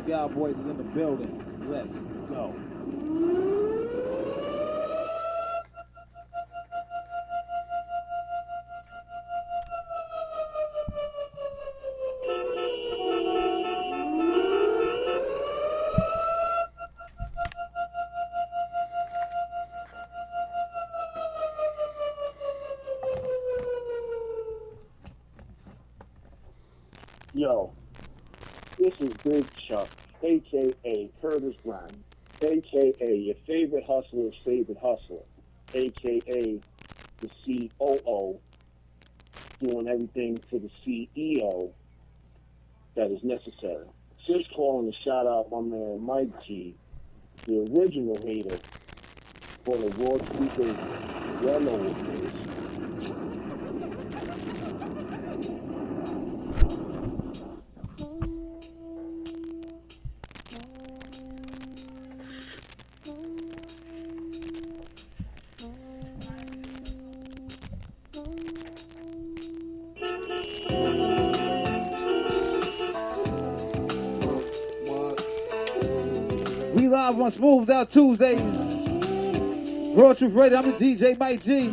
The Cowboys is in the building. Let's go. Yo, this is Big Chuck, a.k.a. Curtis Brown, a.k.a. your favorite hustler's favorite hustler, a.k.a. the COO, doing everything to the CEO that is necessary. Just calling to shout out my man Mike G, the original hater for the Raw Truth Radio. Y'all know what it is. We live on Smooth Out Tuesdays. Raw Truth Radio. I'm the DJ Mike G.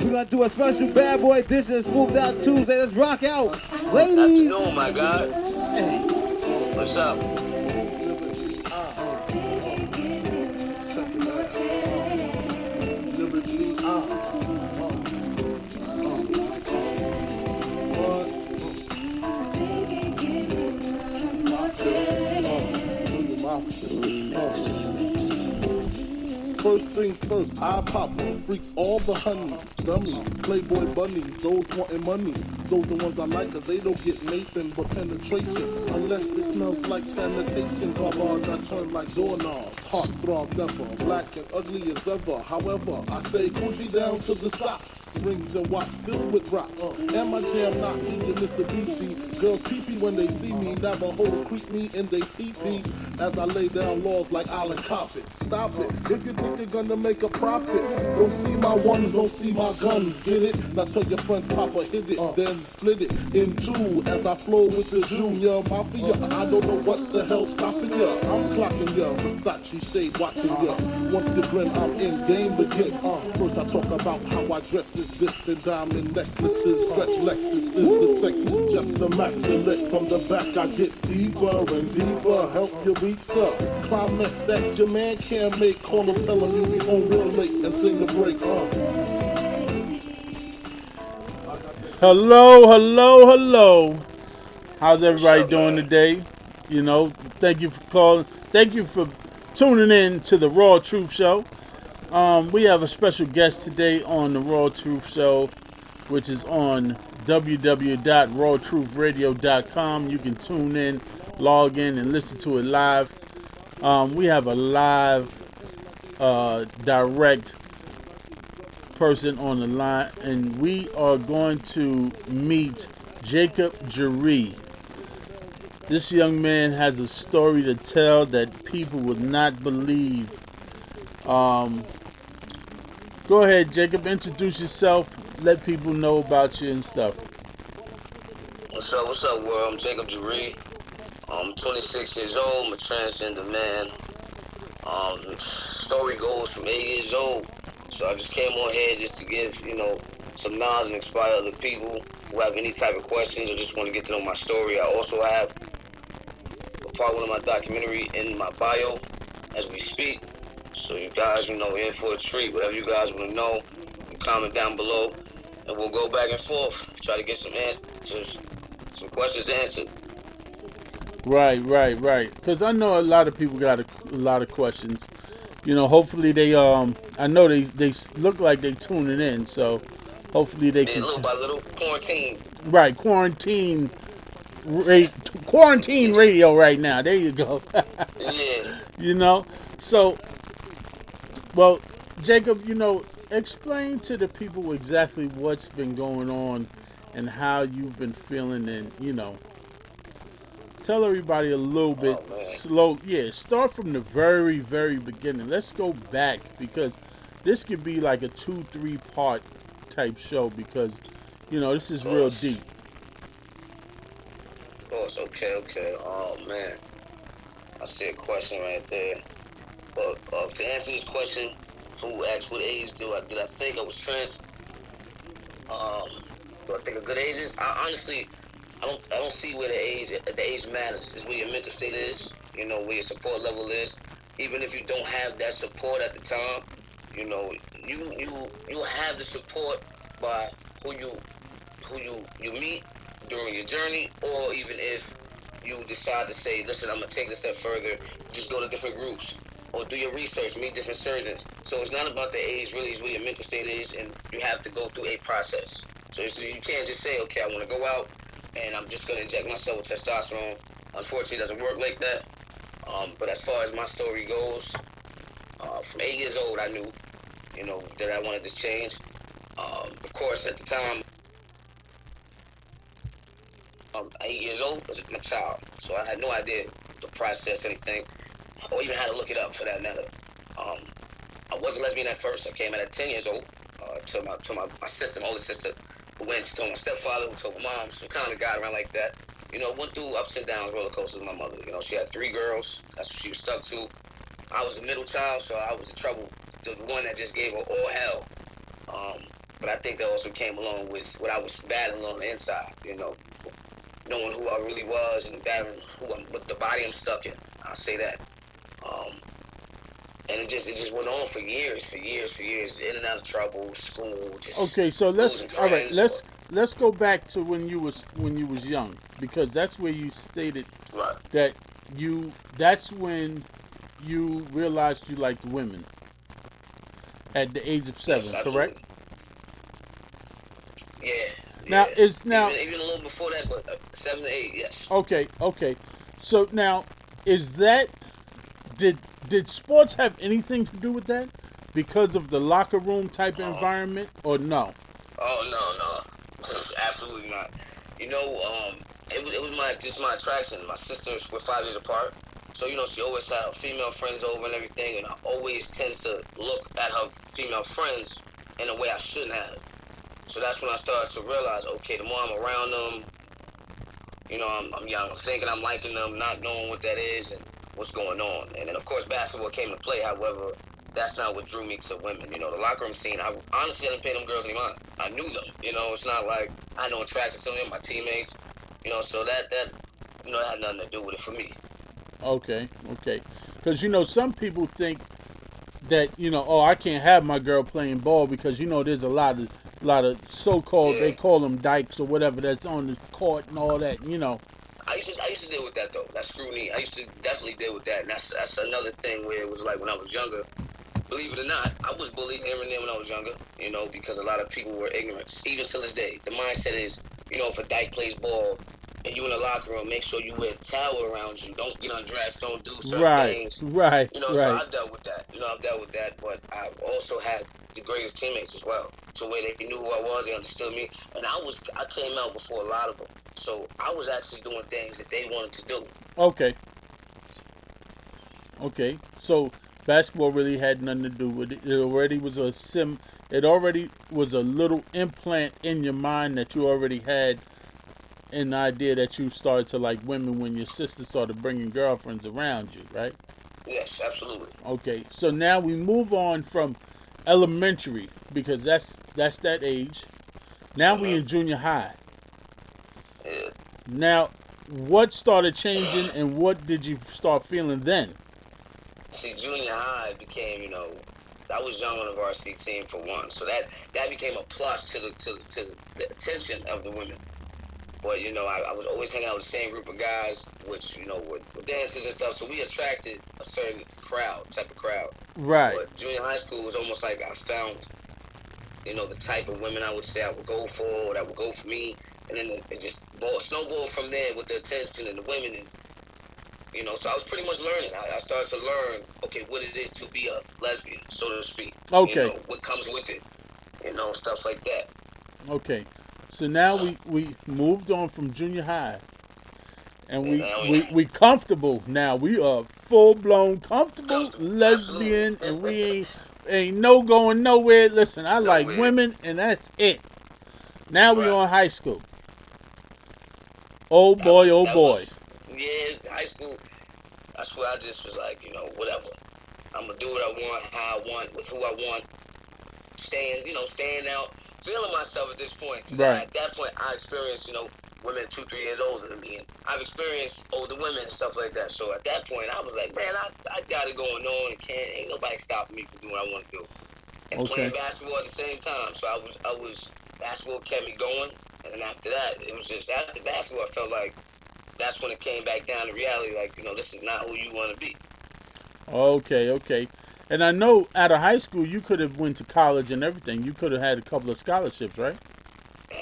We're gonna do a special bad boy edition of Smooth Out Tuesday. Let's rock out, ladies. Afternoon, my God. What's up? First things first, I pop freaks all the honey, dummies, playboy bunnies, those wanting money. Those the ones I like, cause they don't get Nathan but penetration. Unless it smells like sanitation, garbage I turn like doorknobs. Heart throb never, black and ugly as ever. However, I stay Gucci down to the socks. Rings and watch filled with rocks. And my jam not even Mitsubishi. Girls creepy when they see me. Navajo creep me in they teepee. As I lay down laws like Island Coppet. Stop it. If you think you're gonna make a profit, don't see my ones, don't see my guns. Get it? Now tell your friends Papa hit it, then split it in two. As I flow with the Junior Mafia. I don't know what the hell's stopping ya. I'm clocking ya. Versace shade watching ya. Once you grin, I'm in game begin. First I talk about how I dress this and diamond necklaces, stretch Lexus is the sex, just immaculate. From the back I get deeper and deeper, help you reach the climax that your man can't make. Call him, tell him you be home real late and sing the break. Hello. How's everybody doing today? You know, thank you for calling. Thank you for tuning in to the Raw Truth Show. We have a special guest today on the Raw Truth Show, which is on www.rawtruthradio.com. You can tune in, log in, and listen to it live. We have a live, direct person on the line, and we are going to meet Jacob Jeree. This young man has a story to tell that people would not believe. Go ahead, Jacob. Introduce yourself. Let people know about you and stuff. What's up, world? I'm Jacob Jeree. I'm 26 years old. I'm a transgender man. Story goes from 8 years old. So I just came on here just to give, some knowledge and inspire other people who have any type of questions or just want to get to know my story. I also have a part one of my documentary in my bio as we speak. So you guys, in for a treat. Whatever you guys want to know, you comment down below, and we'll go back and forth. Try to get some answers, some questions answered. Right. Because I know a lot of people got a lot of questions. Hopefully they, I know they look like they tuning in, so hopefully they can. Little by little, quarantine. Right, quarantine radio right now. There you go. Yeah. So. Well, Jacob, explain to the people exactly what's been going on and how you've been feeling, and tell everybody a little bit slow. Yeah, start from the very, very beginning. Let's go back, because this could be like a 2-3 part type show, because this is real deep. Of course. Okay. Oh man, I see a question right there. But to answer this question, who asked what age did I think I was trans? Um, do I think a good age is? Honestly, I don't see where the age matters. Is where your mental state is. Where your support level is. Even if you don't have that support at the time, you know you have the support by who you meet during your journey, or even if you decide to say, listen, I'm gonna take it a step further, just go to different groups or do your research, meet different surgeons. So it's not about the age, really, it's where your mental state is, and you have to go through a process. So you can't just say, okay, I want to go out and I'm just gonna inject myself with testosterone. Unfortunately, it doesn't work like that. But as far as my story goes, from 8 years old, I knew, that I wanted this change. Of course, at the time, 8 years old was my child, so I had no idea to process anything, or even how to look it up for that matter. Um, I was a lesbian at first. I came out at 10 years old to my sister, my older sister, who went to my stepfather, who told my mom. So kind of got around like that. Went through ups and downs, roller coasters with my mother. She had 3 girls. That's what she was stuck to. I was a middle child, so I was the trouble, the one that just gave her all hell. But I think that also came along with what I was battling on the inside, knowing who I really was and battling with the body I'm stuck in. I'll say that. And it just went on for years, in and out of trouble, school, just Okay, so let's go back to when you was young, because that's where you stated Right. that that's when you realized you liked women at the age of 7, Yes, correct? absolutely. Yeah. Now Yeah. is now Even a little before that, but 7 to 8, yes. okay. So now is that did sports have anything to do with that? Because of the locker room type environment, or no? Oh no, absolutely not. It was my attraction. My sisters were 5 years apart, so she always had her female friends over and everything, and I always tend to look at her female friends in a way I shouldn't have. So that's when I started to realize, okay, the more I'm around them, I'm young, I'm thinking I'm liking them, not knowing what that is and what's going on. And then of course basketball came to play. However, that's not what drew me to women. The locker room scene, I honestly didn't pay them girls any mind. I knew them. It's not like I had no attraction to them, my teammates. So that had nothing to do with it for me. Okay. Because some people think that oh, I can't have my girl playing ball because there's a lot of so-called, they Yeah. call them dykes or whatever, that's on the court and all that. I used to deal with that though. That scrutiny. I used to definitely deal with that, and that's another thing where it was like when I was younger. Believe it or not, I was bullied here and there when I was younger. Because a lot of people were ignorant. Even to this day, the mindset is, if a dyke plays ball and you in the locker room, make sure you wear a towel around you. Don't get undressed. Don't do certain things. Right. So I've dealt with that. I've dealt with that, but I've also had the greatest teammates as well, to where they knew who I was, they understood me, and I came out before a lot of them. So I was actually doing things that they wanted to do. Okay. So basketball really had nothing to do with it. It already was a little implant in your mind that you already had an idea that you started to like women when your sister started bringing girlfriends around you, right? Yes, absolutely. Okay, so now we move on from elementary, because that's that age. Now we in junior high. Yeah. Now, what started changing and what did you start feeling then? See, junior high became, I was young on the varsity team for one, so that became a plus to the attention of the women. But I was always hanging out with the same group of guys, which were dancers and stuff. So we attracted a certain type of crowd. Right. But junior high school was almost like I found, the type of women I would say I would go for, or that would go for me, and then it just snowballed from there with the attention and the women, and so I was pretty much learning. I started to learn, okay, what it is to be a lesbian, so to speak. Okay. What comes with it, stuff like that. Okay. So now we moved on from junior high, and we comfortable now. We are full blown comfortable lesbian, and we ain't no going nowhere. Listen, I like women, and that's it. Now we on high school. Oh That boy, was oh that boy. was yeah, high school. That's where I just was like, whatever. I'm gonna do what I want, how I want, with who I want. Staying out, feeling myself at this point. Because Right. at that point, I experienced, women 2, 3 years older than me. And I've experienced older women and stuff like that. So at that point, I was like, man, I got it going on and ain't nobody stopping me from doing what I want to do. And playing Okay. basketball at the same time. So basketball kept me going. And then after that, it was just, after basketball, I felt like that's when it came back down to reality. Like, this is not who you want to be. Okay, okay. And I know out of high school you could have went to college and everything. You could have had a couple of scholarships, right?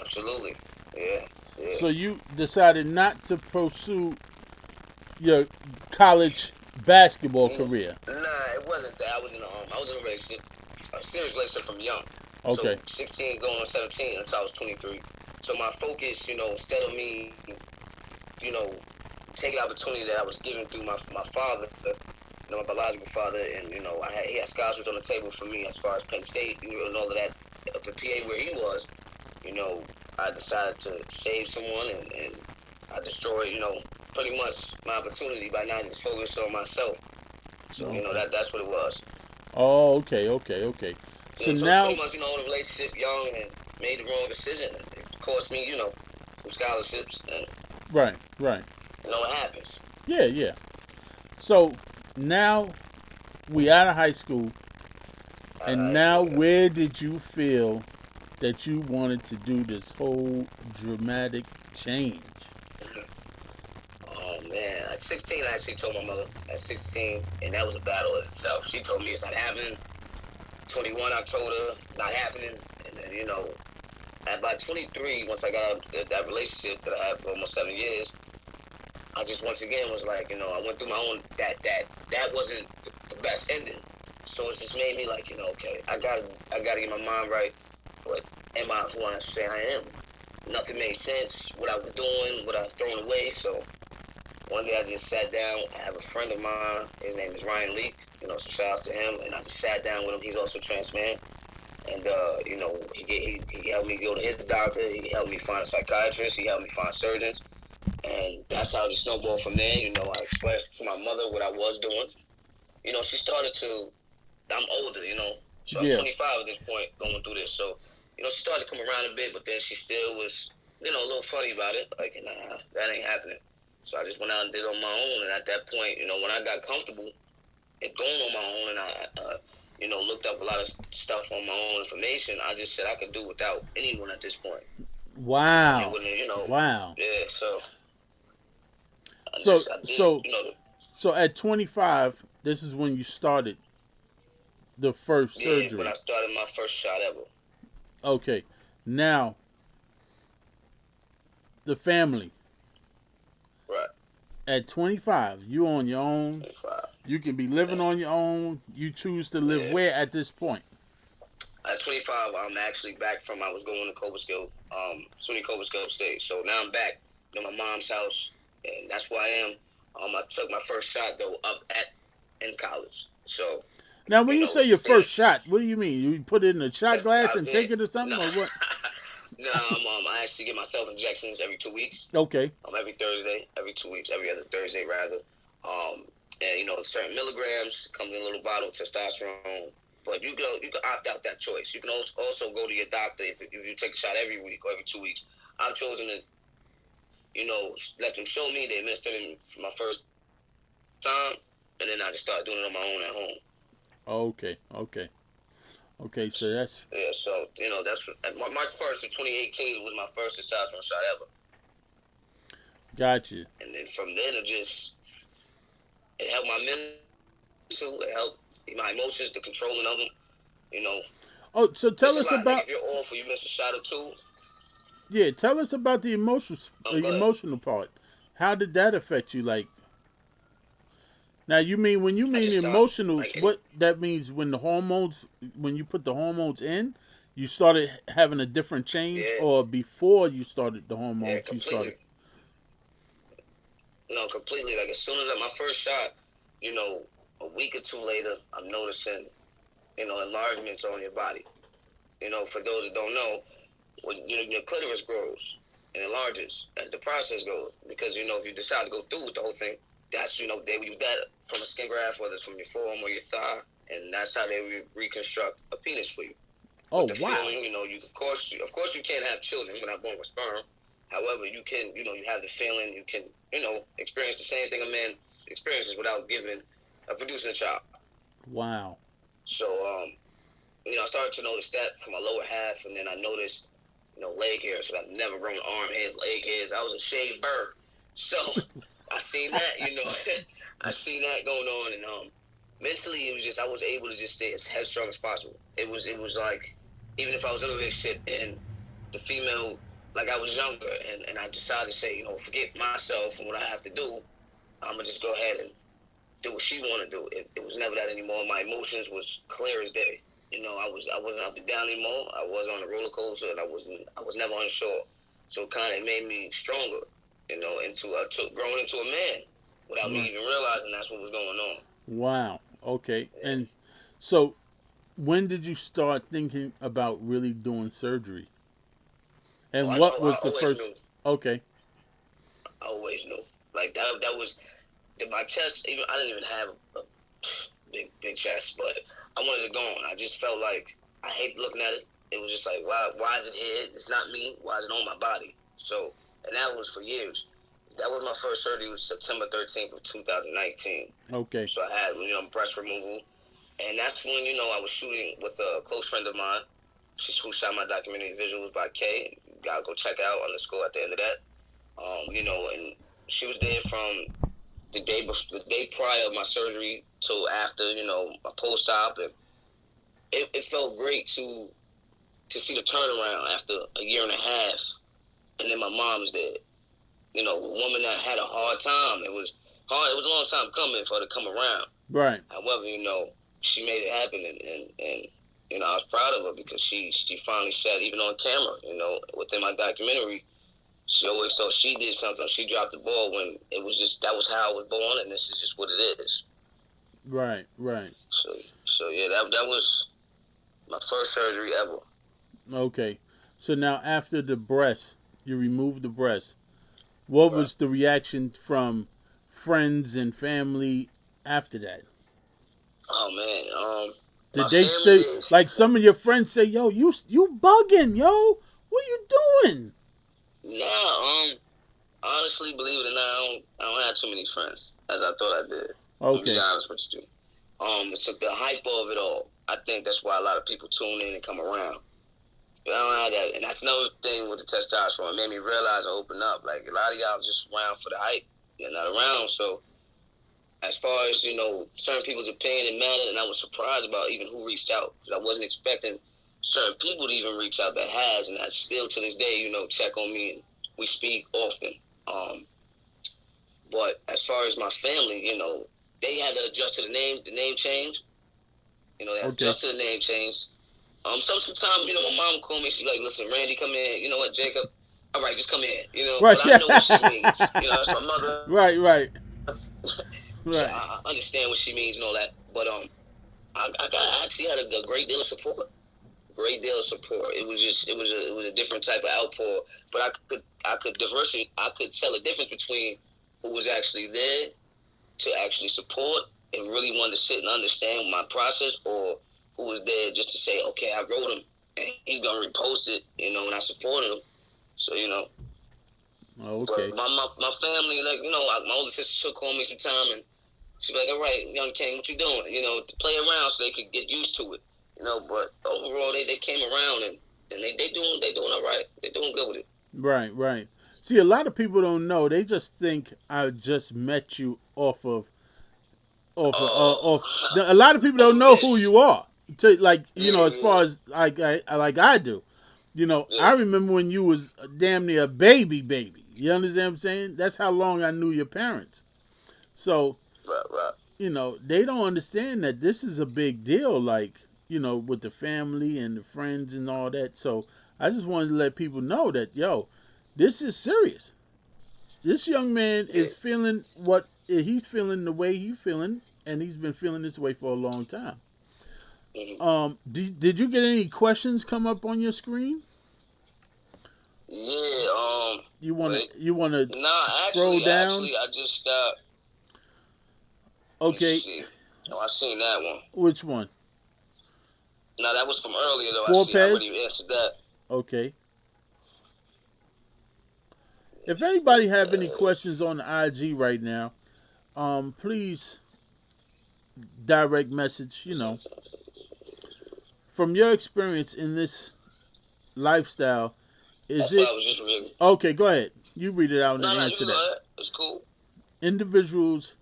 Absolutely. Yeah. Yeah. So you decided not to pursue your college basketball career. Nah, it wasn't that. I was in a relationship, a serious relationship from young. So Okay. 16 going on 17 until I was 23. So my focus, instead of me, you know, taking the opportunity that I was given through my father, my biological father, and he had scholarships on the table for me as far as Penn State, and all of that. Up in PA where he was, I decided to save someone, and I destroyed, pretty much my opportunity by not just focusing on myself. So Okay. that's what it was. Oh, okay, okay, okay. So Yeah, so it's now, pretty much in a relationship young and made the wrong decision. It cost me some scholarships, and right, right. it happens. Yeah, yeah. So now we out of high school, and I now swear. where did you feel that you wanted to do this whole dramatic change? Oh man, at 16, I actually told my mother at 16, and that was a battle in itself. She told me it's not happening. 21, I told her not happening, and then at about 23, once I got out of that relationship that I had for almost 7 years, I just once again was like, I went through my own that wasn't the best ending. So it just made me like, okay, I gotta get my mind right. But am I who I say I am? Nothing made sense. What I was doing, what I was throwing away. So one day I just sat down. I have a friend of mine. His name is Ryan Leak. So shout outs to him. And I just sat down with him. He's also trans man. And he helped me go to his doctor. He helped me find a psychiatrist. He helped me find surgeons. And that's how it snowballed from there. I expressed to my mother what I was doing. She started to, I'm older, so I'm Yeah. 25 at this point going through this. So, she started to come around a bit, but then she still was, a little funny about it. Like, nah, that ain't happening. So I just went out and did it on my own. And at that point, when I got comfortable and going on my own, and I, looked up a lot of stuff on my own information, I just said I could do without anyone at this point. And it Wow. wouldn't, Wow. yeah. So So I did, so so at 25, this is when you started the first yeah. When I surgery. started my first shot ever. Okay. Now, the family. Right. At 25, you on your own. 25. You can be living Yeah. on your own. You choose to live Yeah. where at this point? At 25, I'm actually back from, I was going to Cobleskill, SUNY Cobleskill State. So now I'm back in my mom's house, and that's where I am. I took my first shot, though, in college. So, Now, when you say your still, first shot, what do you mean? You put it in a shot glass and take it or no, something, or what? no, I actually get myself injections every 2 weeks. Okay. Every Thursday, every 2 weeks, every other Thursday, rather. And, certain milligrams, comes in a little bottle of testosterone. But you can opt out that choice. You can also go to your doctor if you take a shot every week or every 2 weeks. I've chosen to, let them show me. They administer them for my first time, and then I just started doing it on my own at home. Okay. Okay. Okay. So that's Yeah, so, that's March 1st of 2018 was my first testosterone shot ever. gotcha. And then from then, it helped my mental, it helped my emotions, the controlling of them, you know. Oh, so tell It's us a lot. Like, about if you're off or you miss a shot or two, yeah. Tell us about the go ahead. emotional part. How did that affect you? Like now, you mean when you I mean just stopped. emotionals, what that means when when you put the hormones in, you started having a different change, Yeah, or before you started the yeah, hormones, you started. completely. No, completely. Like, as soon as my first shot, a week or two later, I'm noticing, enlargements on your body. For those that don't know, when your clitoris grows, and enlarges as the process goes. Because, if you decide to go through with the whole thing, that's, they use that from a skin graft, whether it's from your forearm or your thigh, and that's how they reconstruct a penis for you. Oh, With the wow. feeling, you of course you can't have children. You're not born with sperm. However, you can, you have the feeling. You can, experience the same thing a man experiences without producing a child. Wow. So, I started to notice that for my lower half, and then I noticed, leg hairs. So I've never grown arm hairs, leg hairs. I was a shaved bird. So I seen that, I seen that going on, and mentally it was just I was able to just stay as headstrong as possible. It was like even if I was in a relationship and the female, like I was younger, and I decided to say, forget myself and what I have to do, I'm gonna just go ahead and do what she want to do. It was never that anymore. My emotions was clear as day. I wasn't up and down anymore. I was on a roller coaster, and I was never unsure. So it kind of made me stronger, growing into a man without me even realizing that's what was going on. Wow. Okay. Yeah. And so, when did you start thinking about really doing surgery? And what I was the always first? knew. Okay. I always knew. Like that was my chest. Even I didn't even have a big chest, but I wanted it gone. I just felt like I hate looking at it. It was just like, why is it here? It's not me. Why is it on my body? So, and that was for years. That was my first surgery. It was September 13th of 2019. Okay. So I had, breast removal. And that's when, I was shooting with a close friend of mine. She's who shot my documentary Visuals by Kay. You gotta go check out _ at the end of that. And she was there from the day prior of my surgery till after, my post-op. And it felt great to see the turnaround after a year and a half. And then my mom was there. A woman that had a hard time. It was hard. It was a long time coming for her to come around. Right. However, she made it happen, and I was proud of her because she finally said, even on camera, within my documentary, she always thought she did something. She dropped the ball when it was just that was how I was born, and this is just what it is. Right. Right. So yeah, that was my first surgery ever. Okay. So now, after the breast, you removed the breast. What Right. was the reaction from friends and family after that? Oh man, Did my they stay family. like some of your friends say, "Yo, you bugging, yo? What you doing?" Nah, honestly, believe it or not, I don't have too many friends as I thought I did. To be Okay. honest with you. It's the hype of it all. I think that's why a lot of people tune in and come around. But I don't have that, and that's another thing with the testosterone. It made me realize and open up. Like a lot of y'all just around for the hype. You're not around. So as far as certain people's opinion and matter, and I was surprised about even who reached out because I wasn't expecting certain people to even reach out that has, and that still to this day, check on me and we speak often. But as far as my family, they had to adjust to the name change. They Okay. adjusted the name change. Sometimes, my mom called me. She's like, "Listen, Randy, come in. You know what, Jacob? All right, just come in. Right. But I know what she means. That's my mother. Right. Right. So Right. I understand what she means and all that. But I actually had a great deal of support. Great deal of support. It was a different type of outpour. But I could tell a difference between who was actually there to actually support and really wanted to sit and understand my process, or who was there just to say, okay, I wrote him and he's gonna repost it, and I supported him. So Okay. But my family, like my older sister, she'll call me sometime and she'll be like, all right, young King, what you doing? To play around so they could get used to it. But overall they came around and they doing all right. They're doing good with it. Right. Right. See, a lot of people don't know. They just think I just met you off. A lot of people don't know who This. you are. Like as Yeah. far as I do. Yeah. I remember when you was damn near a baby. You understand what I'm saying? That's how long I knew your parents. So, Right. they don't understand that this is a big deal, like, with the family and the friends and all that. So, I just wanted to let people know that, yo, this is serious. This young man Yeah. is feeling what he's feeling the way he's feeling, and he's been feeling this way for a long time. Mm-hmm. Did you get any questions come up on your screen? Yeah. Wait. You wanna Nah, scroll down? I just got. Let me Okay, see. Oh, I seen that one. which one? Now that was from earlier though. Four I already pairs? answered that. Okay. If anybody have any questions on the IG right now, please direct message. From your experience in this lifestyle, is That's what it I was just reading. okay? Go ahead. You read it out and No, no, you answer can go that. ahead. It's cool. Individuals,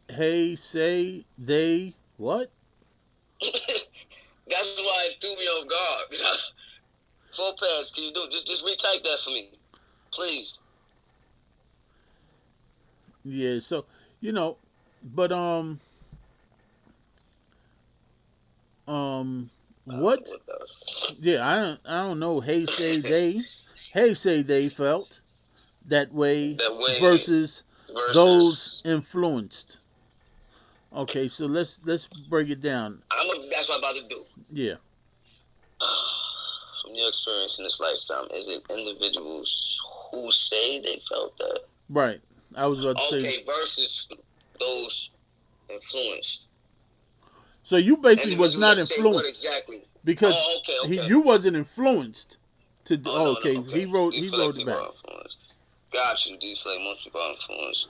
hey, say, they, what? That's why it threw me off guard. Full pass. Can you do it? Just retype that for me, please. Yeah. So you know, but what? What the? Yeah, I don't know. Hey, say they felt that way That way versus those versus. influenced. Okay, so let's break it down. That's what I'm about to do. Yeah, From your experience in this lifetime, is it individuals who say they felt that? right. I was about to say. Okay, versus those influenced. So you basically was Individuals not that say what influenced exactly? because Oh, okay. you wasn't influenced to. Oh, Oh, no, okay, he okay. wrote Do you he feel like wrote it people back. are influenced? Got you. Do you feel like most people are influenced?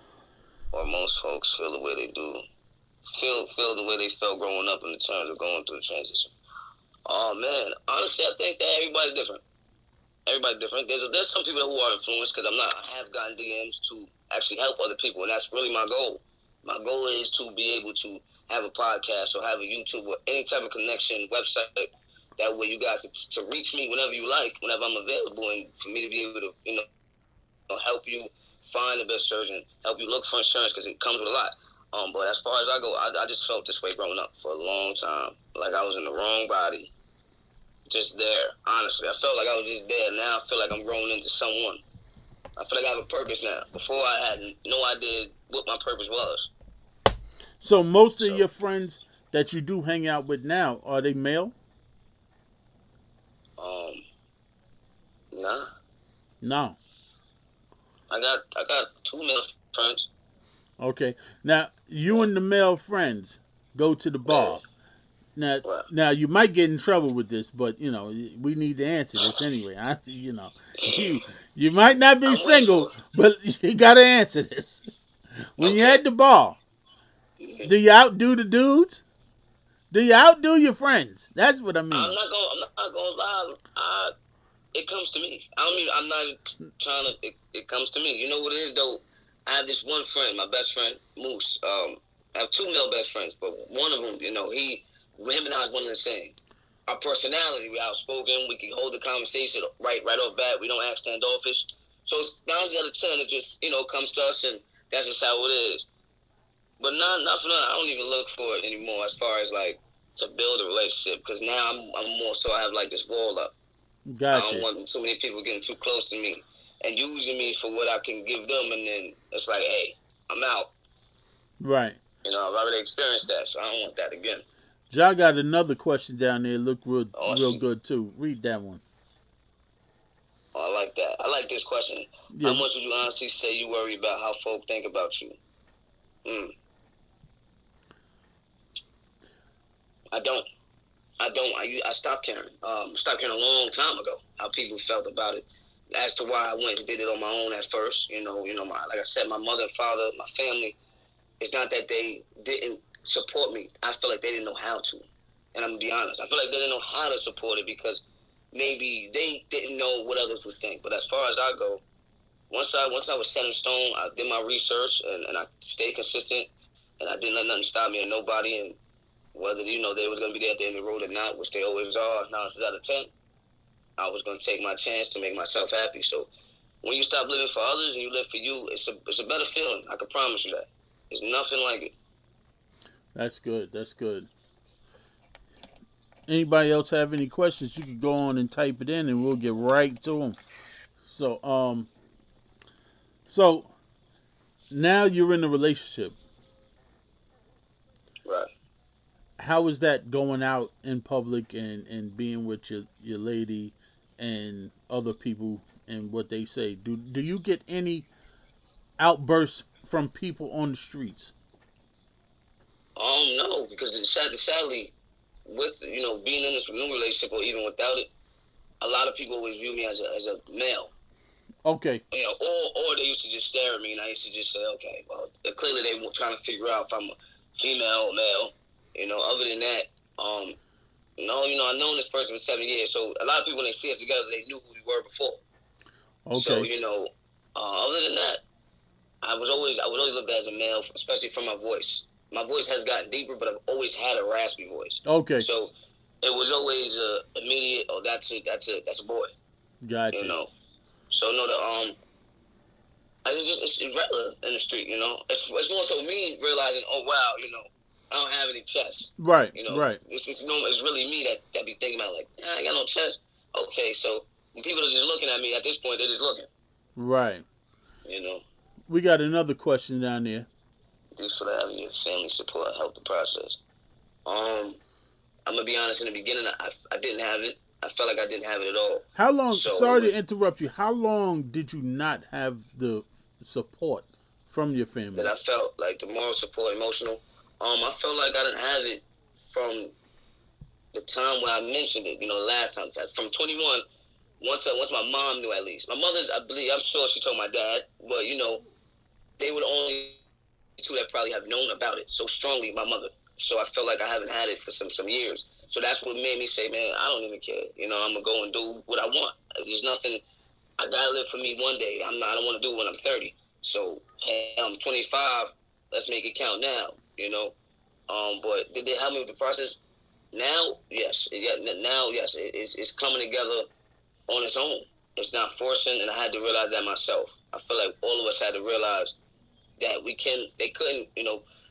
Or most folks feel the way they do? Feel the way they felt growing up in the terms of going through the transition? Oh, man. Honestly, I think that everybody's different. Everybody's different. There's some people who are influenced because I have gotten DMs to actually help other people, and that's really my goal. My goal is to be able to have a podcast or have a YouTube or any type of connection website. That way, you guys can to reach me whenever you like, whenever I'm available, and for me to be able to, help you find the best surgeon, help you look for insurance because it comes with a lot. But as far as I go, I just felt this way growing up for a long time, like I was in the wrong body, just there. Honestly, I felt like I was just there. Now I feel like I'm growing into someone. I feel like I have a purpose now. Before I had no idea what my purpose was. So most of So, your friends that you do hang out with now are they male? um, nah, No. I got two male friends. Okay. Now you and the male friends go to the Yeah, bar. Now, well, now you might get in trouble with this, but we need to answer this anyway. You you might not be I'm waiting for single, but you gotta answer this. it. When you're Okay. at the bar, do you outdo the dudes? Do you outdo your friends? That's what I mean. I'm not gonna lie. It comes to me. I don't mean. I'm not trying to. It comes to me. You know what it is though. I have this one friend, my best friend Moose. I have two male best friends, but one of them, him and I is one and the same. Our personality, we're outspoken. We can hold the conversation right off bat. We don't act standoffish. So it's 9 out of 10. It just comes to us, and that's just how it is. But not for nothing. I don't even look for it anymore as far as like to build a relationship because now I'm more so I have like this wall up. I don't Gotcha. want too many people getting too close to me and using me for what I can give them, and then it's like, hey, I'm out. Right. I've already experienced that, so I don't want that again. Ja got another question down there. Look real Awesome. good too. Read that one. Oh, I like that. I like this question. Yeah. How much would you honestly say you worry about how folk think about you? I don't. I stopped caring. Stopped caring a long time ago. How people felt about it. As to why I went and did it on my own at first. Like I said, my mother and father, my family. It's not that they didn't support me. I feel like they didn't know how to. And I'm gonna be honest. I feel like they didn't know how to support it because maybe they didn't know what others would think. But as far as I go, once I was set in stone, I did my research and I stayed consistent and I didn't let nothing stop me and nobody. And whether they was gonna be there at the end of the road or not, which they always are, 9 out of 10, I was gonna take my chance to make myself happy. So when you stop living for others and you live for you, it's a better feeling. I can promise you that. There's nothing like it. That's good. That's good. Anybody else have any questions? You can go on and type it in, and we'll get right to them. So now you're in a relationship. Right. How is that going out in public and being with your lady and other people and what they say. Do you get any outbursts from people on the streets? No, because sadly, with being in this new relationship or even without it, a lot of people always view me as a male. Okay. Or they used to just stare at me, and I used to just say, okay, well, clearly they were trying to figure out if I'm a female or male. Other than that, no, I've known this person for 7 years, so a lot of people when they see us together, they knew who we were before. So Okay. other than that, I would always look at as a male, especially from my voice. My voice has gotten deeper, but I've always had a raspy voice. Okay. So it was always immediate. Oh, that's a boy. Gotcha. So no, it's regular in the street. It's more so me realizing, oh wow, I don't have any chest. Right. Right. It's really me that be thinking about like, I ain't got no chest. Okay, so when people are just looking at me at this point, they're just looking. Right. You know. We got another question down there. Thanks for having your family support help the process. I'm gonna be honest. In the beginning, I didn't have it. I felt like I didn't have it at all. How long? So sorry to interrupt you. How long did you not have the support from your family? That I felt like the moral support, emotional. I felt like I didn't have it from the time when I mentioned it. Last time from 21. Once my mom knew at least. My mother's, I'm sure she told my dad, but they were the only two that probably have known about it so strongly. My mother. So I felt like I haven't had it for some years. So that's what made me say, man, I don't even care. I'm gonna go and do what I want. There's nothing. I gotta live for me one day. I don't want to do it when I'm 30. So hey, I'm 25. Let's make it count now. But did they help me with the process? Now, yes. Now, yes. It's coming together on its own. It's not forcing, and I had to realize that myself. I feel like all of us had to realize that they couldn't,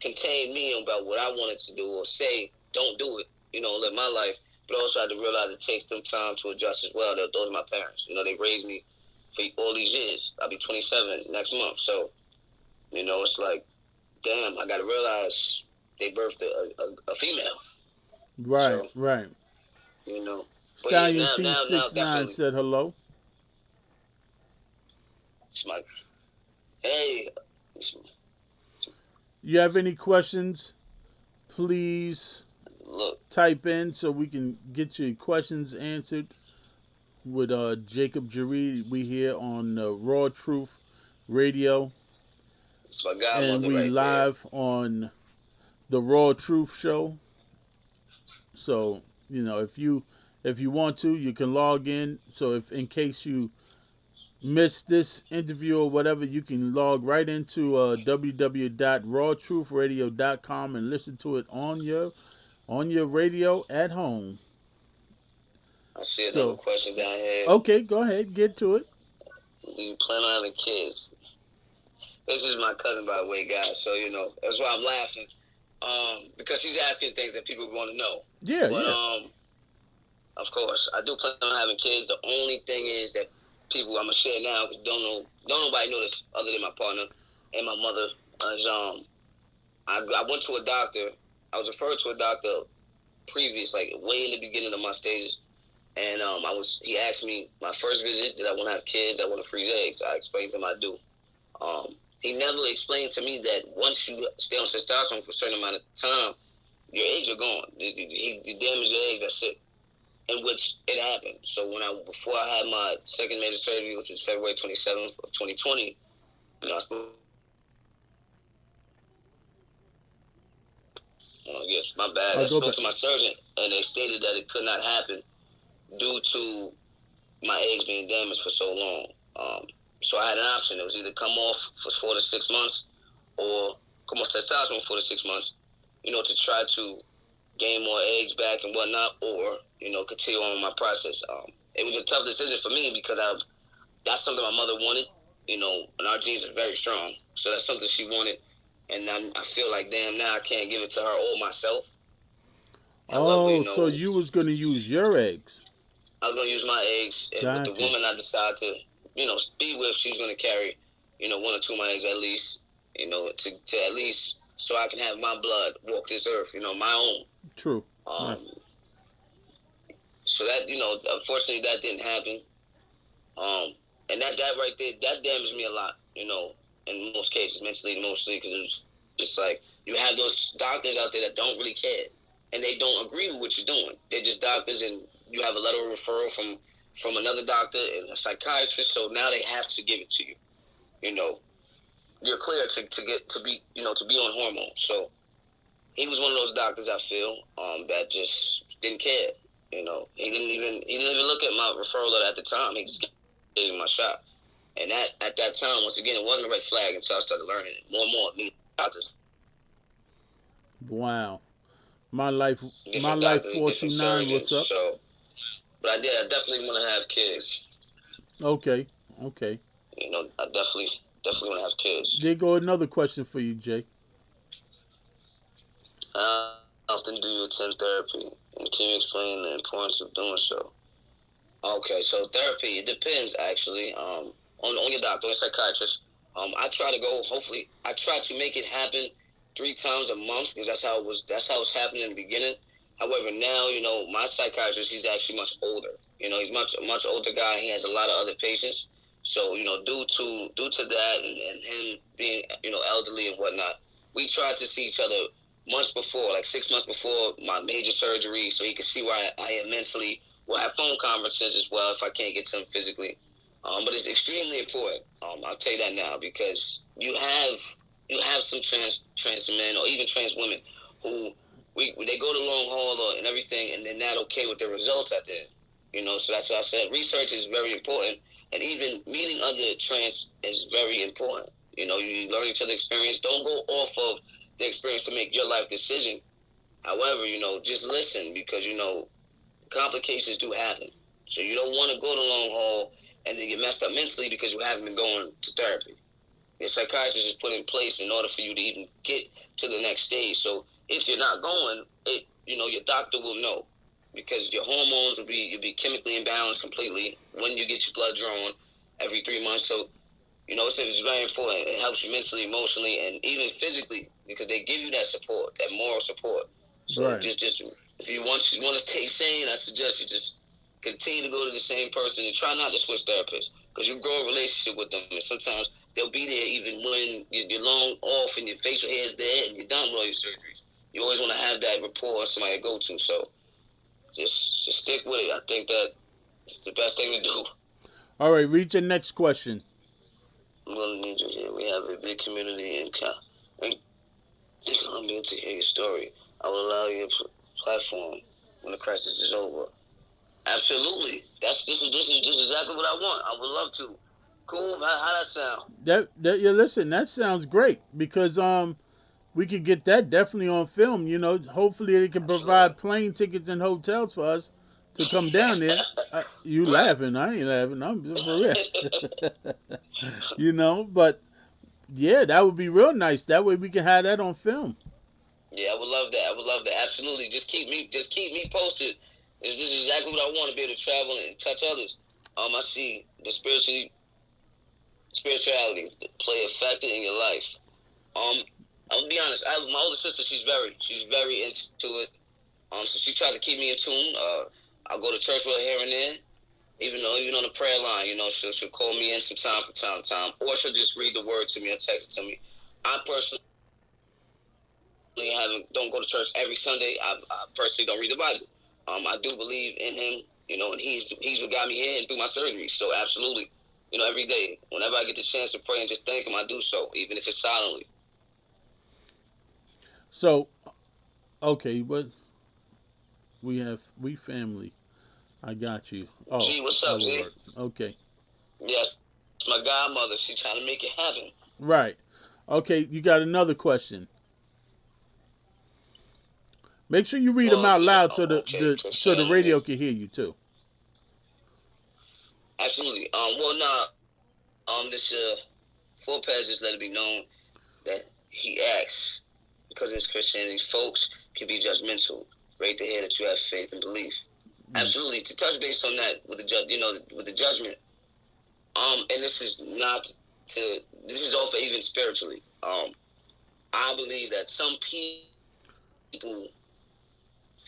contain me about what I wanted to do or say, don't do it, live my life. But also had to realize it takes them time to adjust as well. Those are my parents. They raised me for all these years. I'll be 27 next month. So, it's like, damn, I got to realize they birthed a female. Right, so, right. Stallion T69 said hello. Hey. You have any questions? Please type in so we can get your questions answered. With Jacob Jeree, we here on Raw Truth Radio. It's my godmother and we right live there. On the Raw Truth Show. So if you want to, you can log in. So if in case you missed this interview or whatever, you can log right into www.rawtruthradio.com and listen to it on your radio at home. I see another question down here. Okay, go ahead, get to it. Do you plan on having kids? This is my cousin, by the way, guys. So that's why I'm laughing, because she's asking things that people want to know. Yeah, but, yeah. Of course, I do plan on having kids. The only thing is that people I'm gonna share now because don't nobody know this other than my partner and my mother. I went to a doctor. I was referred to a doctor previous, like way in the beginning of my stages, and he asked me my first visit, did I want to have kids? I want to freeze eggs. I explained to him I do. He never explained to me that once you stay on testosterone for a certain amount of time, your eggs are gone. You damage your eggs. That's it. In which it happened. So before I had my second major surgery, which was February 27th of 2020, yes, my bad. I spoke to my surgeon, and they stated that it could not happen due to my eggs being damaged for so long. So I had an option. It was either come off for 4 to 6 months or come off testosterone for 4 to 6 months, to try to gain more eggs back and whatnot, or, continue on my process. It was a tough decision for me because that's something my mother wanted, and our genes are very strong. So that's something she wanted. And I feel like, damn, now I can't give it to her or myself. However, so you was going to use your eggs. I was going to use my eggs. And with the woman I decided to, be with, she was going to carry, 1 or 2 of my eggs at least, to at least so I can have my blood walk this earth, my own. True. Nice. So that, unfortunately, that didn't happen. And that right there, that damaged me a lot. In most cases, mentally and emotionally, because it was just like you have those doctors out there that don't really care, and they don't agree with what you're doing. They're just doctors, and you have a letter of referral from another doctor and a psychiatrist. So now they have to give it to you. You know, you're clear to be on hormones. So he was one of those doctors, I feel, that just didn't care. He didn't even look at my referral letter at the time. He just gave me my shot. And that at that time, once again, it wasn't a red flag until I started learning it more and more. Doctors, Wow. My life, my different life doctors, different 429. What's surgeons. up? So, but I definitely want to have kids. Okay, okay. I definitely want to have kids. There go another question for you, Jay. How often do you attend therapy? And can you explain the importance of doing so? Okay, so therapy, it depends actually. On your doctor, on your psychiatrist. I try to go. Hopefully, I try to make it happen 3 times a month because That's how it's happening in the beginning. However, now my psychiatrist. He's actually much older. He's much older guy. He has a lot of other patients. So due to that and him being elderly and whatnot, we tried to see each other months before, like 6 months before my major surgery, so he could see where I am mentally. We'll have phone conferences as well if I can't get to him physically. But it's extremely important. I'll tell you that now because you have some trans men or even trans women who they go the long haul and everything, and they're not okay with the results at the end. So that's why I said research is very important, and even meeting other trans is very important. You learn each other's experience. Don't go off of the experience to make your life decision. However, just listen because complications do happen. So you don't want to go the long haul and then get messed up mentally because you haven't been going to therapy. Your psychiatrist is put in place in order for you to even get to the next stage. So if you're not going, your doctor will know because your hormones you'll be chemically imbalanced completely when you get your blood drawn every 3 months. So, it's very important. It helps you mentally, emotionally, and even physically because they give you that support, that moral support. So Right. just if you want to stay sane, I suggest you just continue to go to the same person and try not to switch therapists because you grow a relationship with them, and sometimes they'll be there even when you're long off and your facial hair is there and you're done with all your surgeries. You always want to have that rapport with somebody to go to. So just stick with it. I think that it's the best thing to do. All right, read your next question. I'm going to need you here. We have a big community in Colombia to hear your story. I will allow you a platform when the crisis is over. Absolutely. This is exactly what I want. I would love to. Cool. How that sound? Yeah, listen, that sounds great because we could get that definitely on film. Hopefully they can Absolutely. provide plane tickets and hotels for us to come down there. You Right. laughing? I ain't laughing. I'm for real. But yeah, that would be real nice. That way we can have that on film. Yeah, I would love that. I would love that. Absolutely. Just keep me posted. This is exactly what I want to be able to travel and touch others. I see the spirituality play a factor in your life. I'll be honest. My older sister. She's very into it. So she tries to keep me in tune. I'll go to church with her here and there. Even on the prayer line, she'll call me in from time to time, or she'll just read the word to me or text it to me. I personally don't go to church every Sunday. I personally don't read the Bible. I do believe in him, and he's what got me here and through my surgery. So absolutely, every day, whenever I get the chance to pray and just thank him, I do so, even if it's silently. So okay, but we family. I got you. Oh, G, what's that up, will G? work. Okay, Yes, it's my godmother. She trying to make it happen. right. Okay, you got another question. Make sure you read them out Yeah. loud so Okay. the radio can hear you too. Absolutely. Well, this four pages just let it be known that he asks because it's Christianity. Folks can be judgmental. Great to hear that you have faith and belief. Absolutely. To touch base on that with the judgment. And this is not to. This is also even spiritually. I believe that some people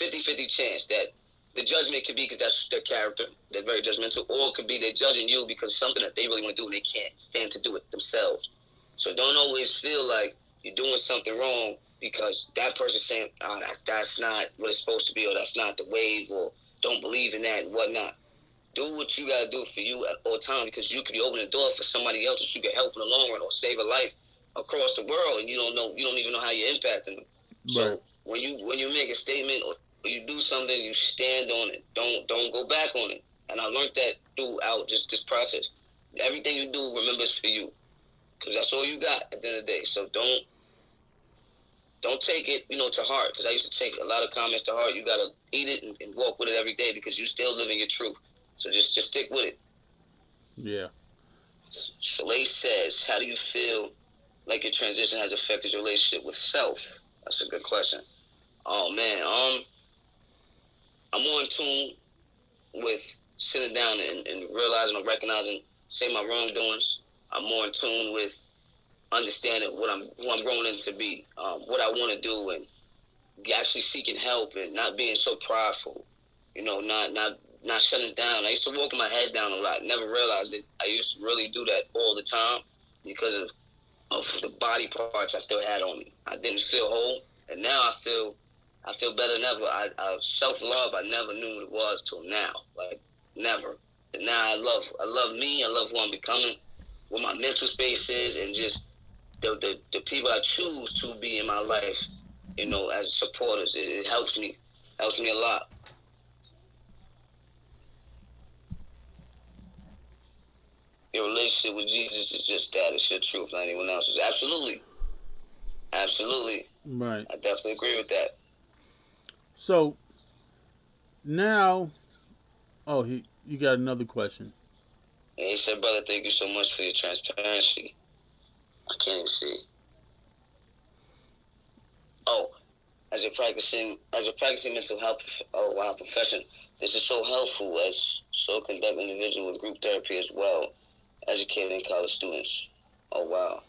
50-50 chance that the judgment could be because that's their character. They're very judgmental, or it could be they're judging you because something that they really want to do and they can't stand to do it themselves. So don't always feel like you're doing something wrong because that person's saying, "Oh, that's not what it's supposed to be," or "That's not the wave," or "Don't believe in that," and whatnot. Do what you gotta do for you at all times, because you could be opening the door for somebody else that you could help in the long run or save a life across the world, and you don't even know how you're impacting them. So Right. when you make a statement or you do something, you stand on it. Don't go back on it. And I learned that throughout just this process. Everything you do, remember, it's for you, because that's all you got at the end of the day. So don't take it, to heart, because I used to take a lot of comments to heart. You gotta eat it and walk with it every day, because you still living your truth. So just stick with it. Yeah. Soleil says, how do you feel like your transition has affected your relationship with self? That's a good question. Oh man, I'm more in tune with sitting down and realizing or recognizing, say, my wrongdoings. I'm more in tune with understanding who I'm growing into be, what I want to do, and actually seeking help and not being so prideful. Not shutting down. I used to walk my head down a lot. Never realized that I used to really do that all the time because of the body parts I still had on me. I didn't feel whole, and now I feel better than ever. I self-love, I never knew what it was till now. Like, never. And now I love me. I love who I'm becoming, what my mental space is, and just the people I choose to be in my life, as supporters. It helps me a lot. Your relationship with Jesus is just that. It's your truth, not anyone else's. Absolutely. Absolutely. Right. I definitely agree with that. So now, you got another question. And he said, brother, thank you so much for your transparency. I can't even see. Oh, as a practicing mental health, profession, this is so helpful as so conduct individual with group therapy as well, educating college students. Oh, wow.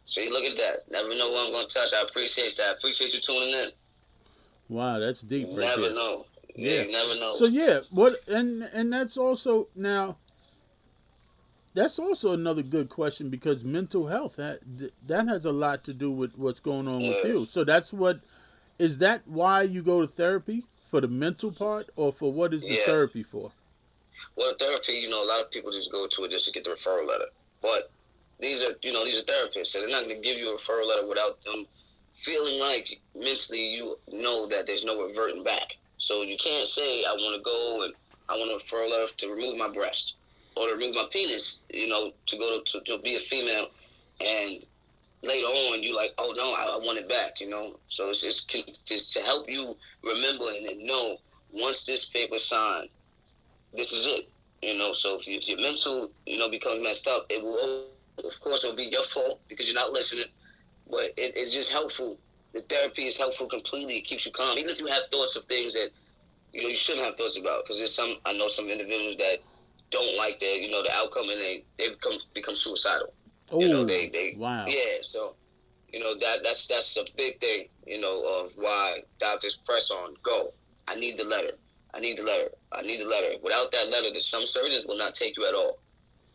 So you look at that. Never know what I'm going to touch. I appreciate that. I appreciate you tuning in. Wow, that's deep You right never there. know. Yeah. You never know. So yeah, what and that's also now that's also another good question, because mental health that has a lot to do with what's going on with Yeah. you. So that's what is that why you go to therapy, for the mental part, or for what is the Yeah. therapy for? Well, therapy, a lot of people just go to it just to get the referral letter. But these are therapists, so they're not going to give you a referral letter without them feeling like mentally you know that there's no reverting back. So you can't say, I want to go and I want a referral letter to remove my breast or to remove my penis, to go to be a female, and later on you like, oh no, I want it back, So it's just to help you remember and know, once this paper's signed, this is it. So if your mental, becomes messed up, it will, of course, it'll be your fault because you're not listening. But it's just helpful. The therapy is helpful completely. It keeps you calm, even if you have thoughts of things that you shouldn't have thoughts about. Because I know some individuals that don't like the outcome, and they become suicidal. Oh, They wow. yeah. So that's a big thing. Of why doctors press on go. I need the letter. I need the letter. I need the letter. Without that letter, some surgeons will not take you at all.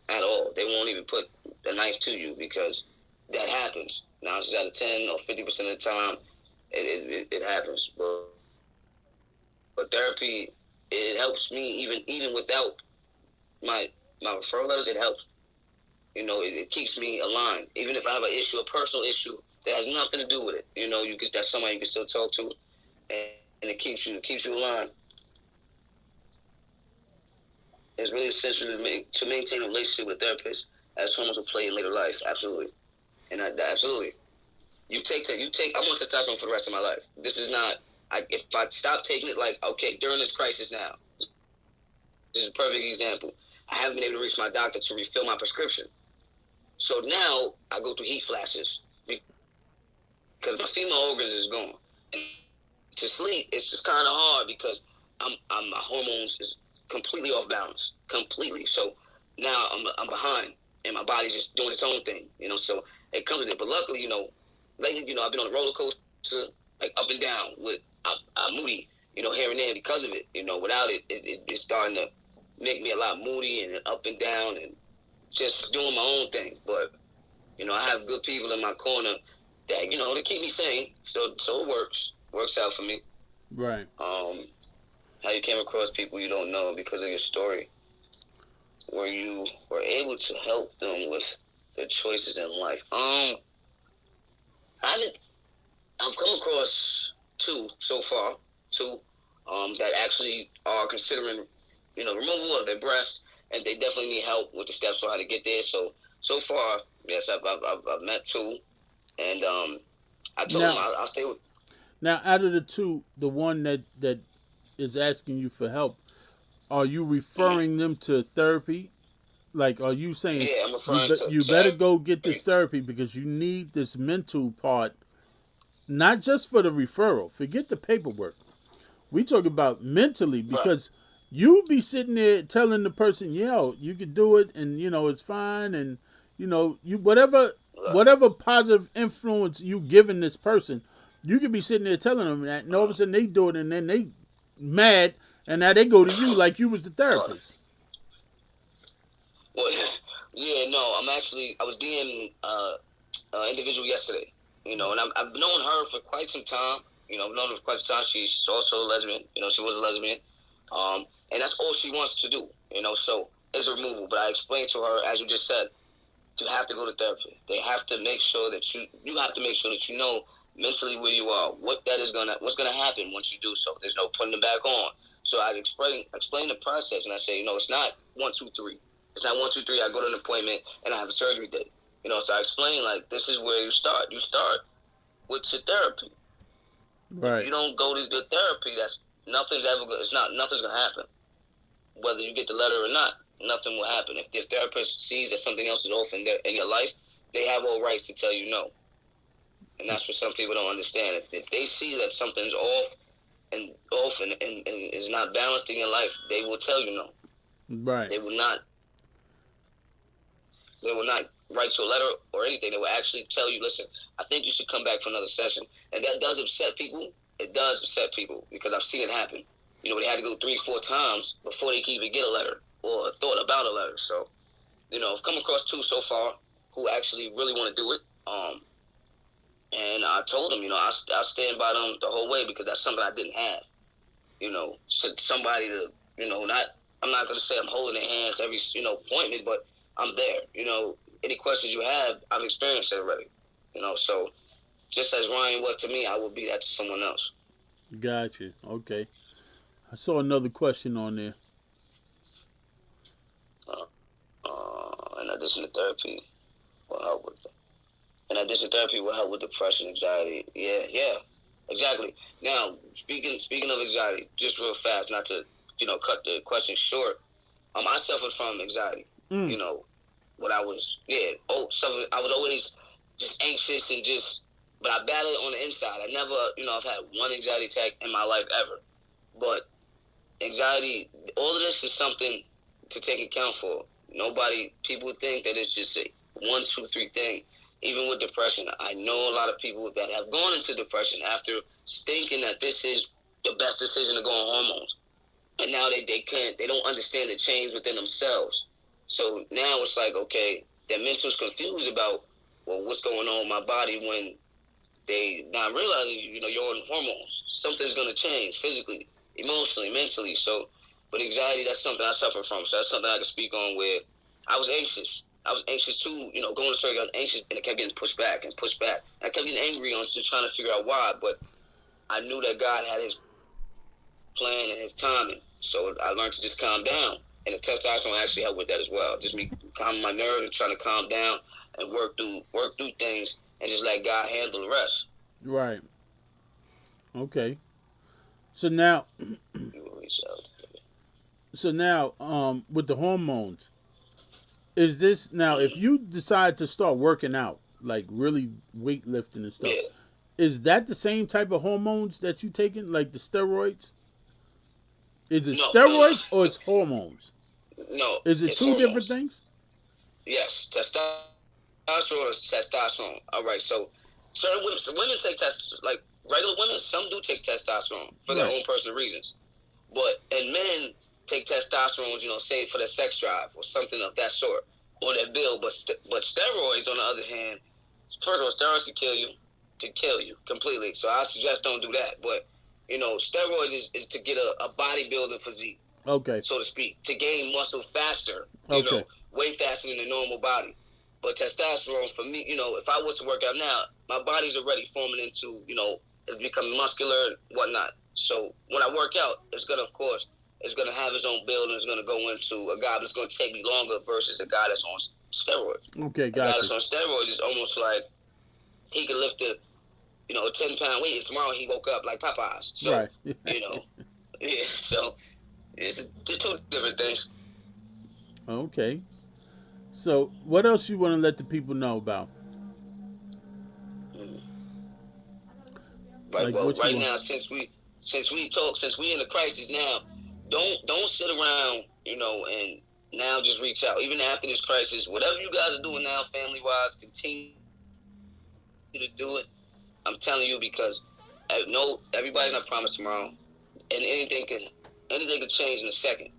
At all. They won't even put a knife to you because that happens. 9 out of 10 or 50% of the time, it happens. But therapy, it helps me even without my referral letters. It helps. It keeps me aligned. Even if I have an issue, a personal issue that has nothing to do with it, that's somebody you can still talk to, and it keeps you aligned. It's really essential to maintain a relationship with a therapist, as hormones will play in later life. Absolutely. And absolutely. You take that. I want testosterone for the rest of my life. This is not. If I stop taking it, like, okay, during this crisis now, this is a perfect example. I haven't been able to reach my doctor to refill my prescription. So now I go through heat flashes because my female organs is gone. And to sleep, it's just kind of hard because my hormones is completely off balance, completely. So now I'm behind, and my body's just doing its own thing, So it comes with it. But luckily, lately, I've been on a roller coaster, like up and down. I'm moody, here and there because of it. Without it, it's starting to make me a lot moody and up and down and just doing my own thing. But, I have good people in my corner that, they keep me sane. So it works out for me. Right. How you came across people you don't know because of your story, where you were able to help them with their choices in life. I've come across two so far, that actually are considering, removal of their breasts, and they definitely need help with the steps on how to get there. So far, yes, I've met two, and I told them I'll stay with. Now, out of the two, the one that is asking you for help, are you referring them to therapy? Like, are you saying Yeah, I'm referring to you better go get this therapy because you need this mental part, not just for the referral. Forget the paperwork. We talk about mentally because you be sitting there telling the person, "Yo, you can do it, and it's fine," and you whatever positive influence you giving this person, you could be sitting there telling them that, and all of a sudden they do it, and then they mad, and now they go to you like you was the therapist. Well, yeah, no, I was DMing individual yesterday, and I've known her for quite some time. I've known her for quite some time. She's also a lesbian. She was a lesbian. And that's all she wants to do, so it's a removal. But I explained to her, as you just said, you have to go to therapy. They have to make sure that you have to make sure that you know mentally where you are, what's gonna happen once you do so. There's no putting it back on. So I explain the process, and I say, it's not 1, 2, 3. It's not 1, 2, 3. I go to an appointment and I have a surgery date. So I explain, like, this is where you start. You start with your therapy. Right. If you don't go to the therapy, nothing's gonna happen. Whether you get the letter or not, nothing will happen. If the therapist sees that something else is off in your life, they have all rights to tell you no. And that's what some people don't understand. If they see that something's off and is not balanced in your life, they will tell you no. Right. They will not write you a letter or anything. They will actually tell you, listen, I think you should come back for another session. And that does upset people. It does upset people because I've seen it happen. They had to go 3, 4 times before they could even get a letter or a thought about a letter. So, I've come across two so far who actually really want to do it. And I told them, I'll stand by them the whole way because that's something I didn't have. Somebody to, I'm not going to say I'm holding their hands every, appointment, but I'm there. Any questions you have, I've experienced it already. So just as Ryan was to me, I will be that to someone else. Gotcha. Okay. I saw another question on there. In addition to therapy, will help with depression, anxiety. Yeah, exactly. Now, speaking of anxiety, just real fast, not to cut the question short. I suffered from anxiety. When I was I was always just anxious and but I battled it on the inside. I never, I've had one anxiety attack in my life ever. But anxiety, all of this is something to take account for. People think that it's just a 1, 2, 3 thing. Even with depression, I know a lot of people that have gone into depression after thinking that this is the best decision to go on hormones. And now they don't understand the change within themselves. So now it's like, okay, their mental's confused about, well, what's going on with my body when they not realizing, you're on hormones. Something's going to change physically, emotionally, mentally. So, but anxiety, that's something I suffer from. So that's something I can speak on where I was anxious. I was anxious too, going to surgery, I was anxious, and it kept getting pushed back and pushed back. I kept getting angry on just trying to figure out why, but I knew that God had his plan and his timing. So I learned to just calm down. And the testosterone actually helped with that as well. Just me calming my nerves and trying to calm down and work through things and just let God handle the rest. Right. Okay. So now, with the hormones, is this now? If you decide to start working out, like really weightlifting and stuff, is that the same type of hormones that you taking, like the steroids? Is it steroids or it's hormones? No. Is it two hormones. different things? Yes, testosterone is testosterone. All right, so certain women, some women take like regular women. Some do take testosterone for their own personal reasons, and men take testosterone, say for their sex drive or something of that sort, or their build. But steroids, on the other hand, first of all, steroids can kill you completely. So I suggest don't do that. But steroids is to get a bodybuilding physique, okay, so to speak, to gain muscle faster, okay, way faster than a normal body. But testosterone, for me, if I was to work out now, my body's already forming into, it's becoming muscular and whatnot. So when I work out, it's going to have its own build, and it's going to go into a guy that's going to take me longer versus a guy that's on steroids. Okay, A guy gotcha. that's on steroids is almost like he can lift a 10-pound weight, and tomorrow he woke up like Popeyes. So, Right. yeah, so it's just two different things. Okay. So, what else you want to let the people know about? Right. Like Well, what you right want? now, since we in the crisis now, don't sit around, and now just reach out. Even after this crisis, whatever you guys are doing now, family wise, continue to do it. I'm telling you, because everybody's not promised tomorrow, and anything can change in a second.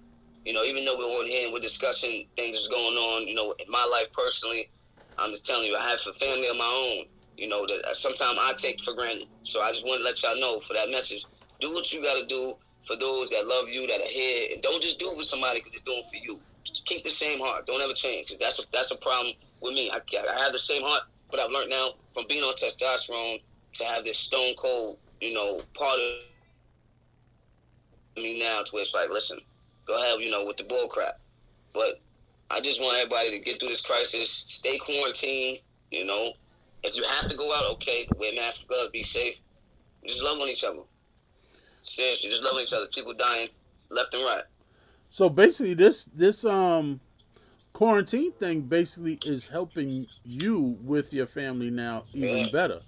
Even though we're on here and we're discussing things that's going on, in my life personally, I'm just telling you, I have a family of my own, that sometimes I take for granted. So I just want to let y'all know, for that message, do what you got to do for those that love you, that are here, and don't just do it for somebody because they're doing it for you. Just keep the same heart. Don't ever change. That's a problem with me. I have the same heart, but I've learned now from being on testosterone to have this stone cold, part of me now, to where it's like, listen, go ahead, with the bull crap. But I just want everybody to get through this crisis, stay quarantined, If you have to go out, okay, wear masks, gloves, be safe. Just love on each other. Seriously, just love on each other. People dying left and right. So basically, this quarantine thing basically is helping you with your family now even Yeah. better.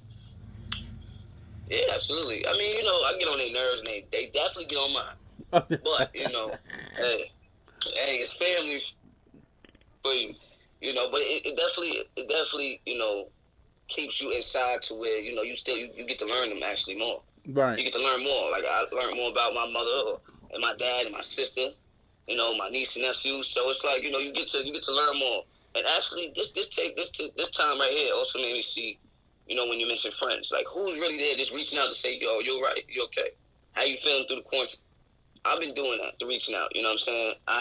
Yeah, absolutely. I mean, I get on their nerves, and they definitely get on mine. But, hey, it's family for you, but it definitely, keeps you inside to where, you get to learn them actually more. Right. You get to learn more. Like, I learned more about my mother and my dad and my sister, my niece and nephew. So it's like, you get to learn more. And actually, this time right here also made me see, when you mention friends, like, who's really there just reaching out to say, yo, you're right, you okay? How you feeling through the quarantine? I've been doing that, to reaching out. You know what I'm saying? I'm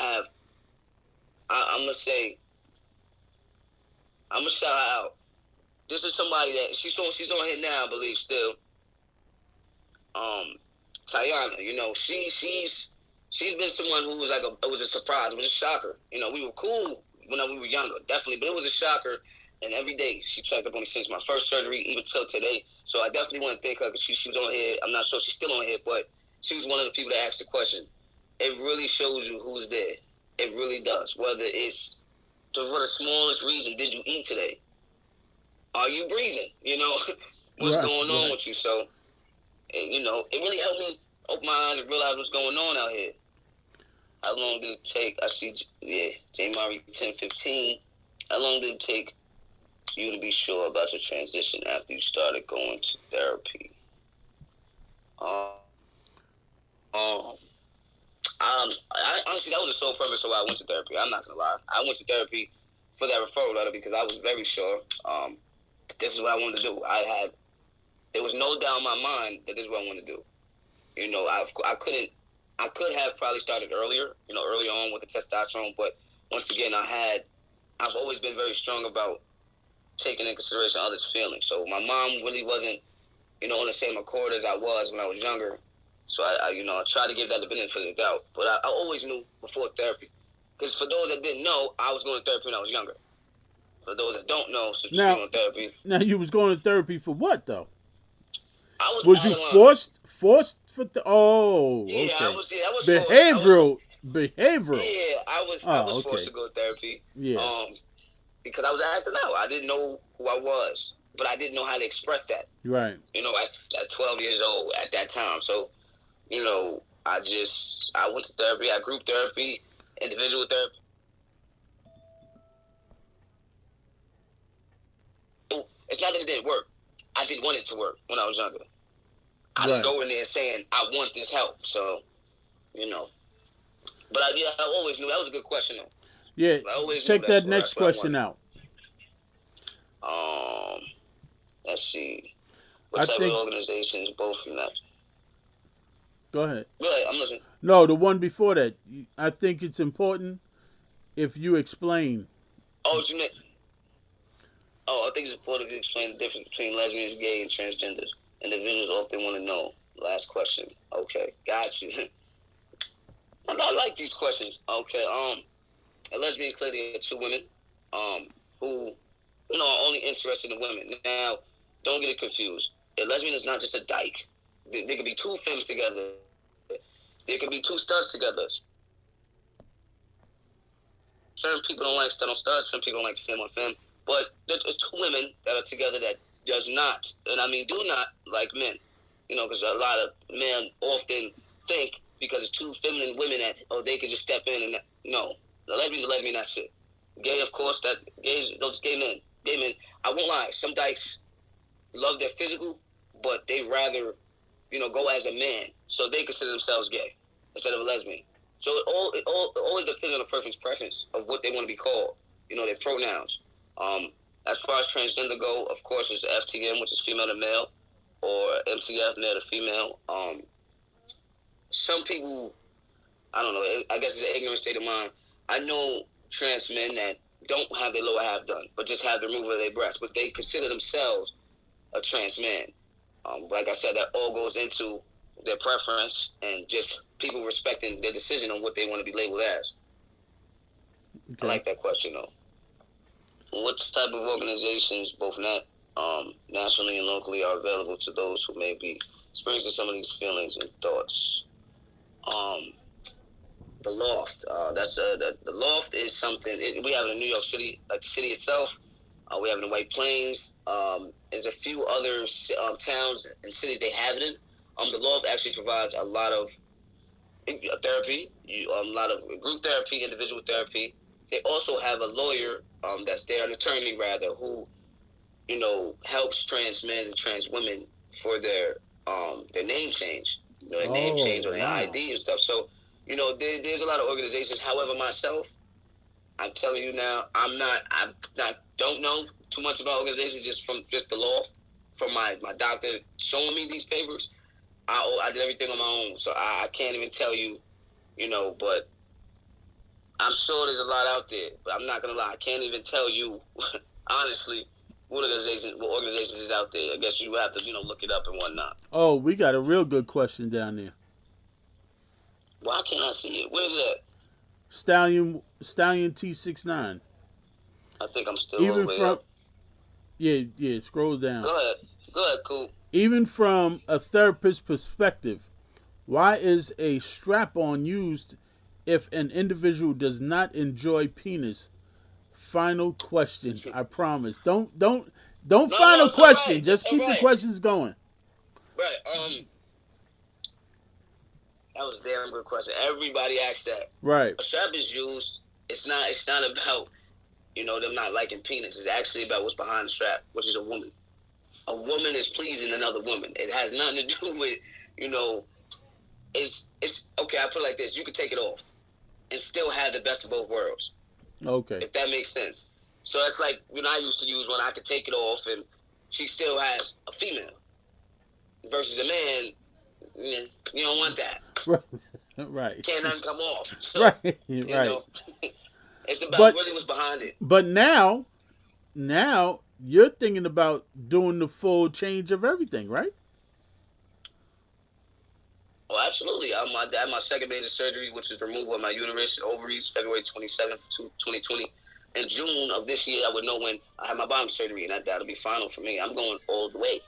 gonna shout her out. This is somebody that she's on here now, I believe, still. Tayana, she's been someone who was it was a surprise, it was a shocker. We were cool when we were younger, definitely, but it was a shocker. And every day she checked up on me since my first surgery, even till today. So I definitely want to thank her, because she was on here. I'm not sure she's still on here, but she was one of the people that asked the question. It really shows you who's there. It really does. Whether it's for the smallest reason, did you eat today? Are you breathing? What's going on with you? So, it really helped me open my eyes and realize what's going on out here. How long did it take? I see, J. Murray 10-15. How long did it take you to be sure about your transition after you started going to therapy? Honestly, that was the sole purpose of why I went to therapy. I'm not gonna lie. I went to therapy for that referral letter because I was very sure this is what I wanted to do. There was no doubt in my mind that this is what I wanted to do. I could have probably started earlier, early on with the testosterone, but once again, I've always been very strong about taking into consideration others' feelings. So my mom really wasn't, on the same accord as I was when I was younger. So I tried to give that the benefit of the doubt. But I always knew before therapy. Because for those that didn't know, I was going to therapy when I was younger. For those that don't know, since you're going to therapy. Now, you was going to therapy for what, though? I was you forced for yeah, okay. I was behavioral. Yeah, I was okay. forced to go to therapy. Yeah. Because I was acting out. I didn't know who I was, but I didn't know how to express that. Right. At 12 years old at that time. So, I went to therapy. I group therapy, individual therapy. It's not that it didn't work. I didn't want it to work when I was younger. I Right. didn't go in there saying I want this help. So, you know. But I always knew that was a good question though. Yeah. I always Check knew that next that's what I question wanted. out. Let's see. I What type think. of organizations both from that? Go ahead. Go ahead, I'm listening. No, the one before that. I think it's important if you explain. Oh, you meant. Oh, I think it's important to explain the difference between lesbians, gay, and transgenders. Individuals often want to know. Last question. Okay, got you. I like these questions. Okay, a lesbian clearly are two women, who, are only interested in women. Now, don't get it confused. A lesbian is not just a dyke. There could be two femmes together. There could be two studs together. Certain people don't like stud on studs. Some people don't like femme on femme. But there's two women that are together that does not, and I mean do not like men. Because a lot of men often think because it's two feminine women that they could just step in and no, the lesbian's a lesbian. That's it. Gay, of course, those gay men. Gay men. I won't lie. Some dykes love their physical, but they rather go as a man, so they consider themselves gay instead of a lesbian. So it always depends on the person's preference of what they want to be called. Their pronouns. As far as transgender go, of course, it's FTM, which is female to male, or MTF, male to female. Some people, I don't know, I guess it's an ignorant state of mind. I know trans men that don't have their lower half done, but just have the removal of their breasts, but they consider themselves a trans man. Like I said, that all goes into their preference and just people respecting their decision on what they want to be labeled as. Okay. I like that question, though. What type of organizations, both nationally and locally, are available to those who may be experiencing some of these feelings and thoughts? The Loft. The Loft is something we have in New York City, like the city itself. We have it in White Plains. There's a few other towns and cities they have it in. The Loft actually provides a lot of therapy, a lot of group therapy, individual therapy. They also have a lawyer that's there, an attorney rather, who helps trans men and trans women for their name change, their name change on their ID and stuff. So there's a lot of organizations. However, myself, I'm telling you now, don't know too much about organizations just the law, from my doctor showing me these papers. I did everything on my own, so I can't even tell you, but I'm sure there's a lot out there. But I'm not gonna lie, I can't even tell you honestly what organizations is out there. I guess you have to look it up and whatnot. Oh, we got a real good question down there. Why can't I see it? Where's that? Stallion T69. I think I'm still all the way up. Yeah, scroll down. Go ahead, cool. Even from a therapist's perspective, why is a strap-on used if an individual does not enjoy penis? Final question. I promise. Don't final question. Right. Just keep the questions going. Right. That was a damn good question. Everybody asks that. Right. A strap is used. It's not about them not liking penis. It's actually about what's behind the strap, which is a woman. A woman is pleasing another woman. It has nothing to do with it's okay. I put it like this: you can take it off and still have the best of both worlds. Okay. If that makes sense. So it's like when I used to use one, I could take it off and she still has a female. Versus a man, you don't want that. Right. Can't nothing come off. So, right. It's about really what's behind it. But now you're thinking about doing the full change of everything, right? Oh, absolutely. I had my second major surgery, which is removal of my uterus and ovaries, February 27th, 2020. In June of this year, I would know when I have my bottom surgery, and that'll be final for me. I'm going all the way.